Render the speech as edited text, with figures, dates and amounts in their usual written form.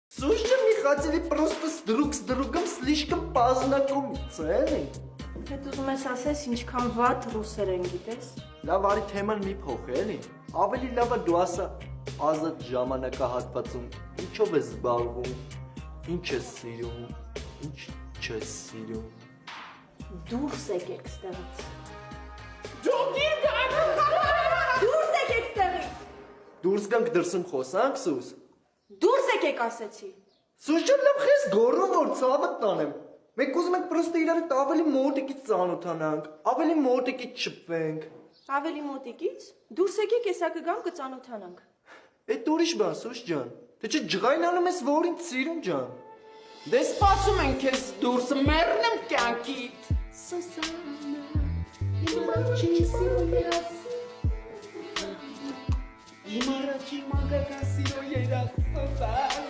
Слушай, мы хотели просто с друг с другом слишком познакомиться, էլի։ Հետ ուզում ես ասես ինչքան վատ ռուսեր են գիտես։ Լավ, արի թեման մի փոխ, էլի։ Ավելի լավ է դու ասա ազատ ժամանակահատվածում ինչով ես զբաղվում, ինչ ես սիրում, ինչ չես սիրում։ Դուրս եկեք ստեղից։ Դուք Դուրս եկեք ստեղից։ Դուրս գանք դրսում խոսանք, Սուս։ Դուրս եկեք ասեցի։ Սուշը լավ խես գոռում որ ցավը տանեմ։ Մենք ուզում ենք պրոստը իրար հետ ավելի մոտիկից ծանոթանանք, ավելի մոտիկից շփվենք։ Ավելի մոտիկից։ Դուրս եկեք եսա կգամ կծանոթանանք։ Էդ ուրիշ բան, Սուշ ջան։ Թե չէ ջղայնանում ես որ ինձ սիրուն ջան։ Դե սպասում են քեզ դուրս մեռնեմ կյանքիդ Իմ առաջի մագակասիրո երաս սոսան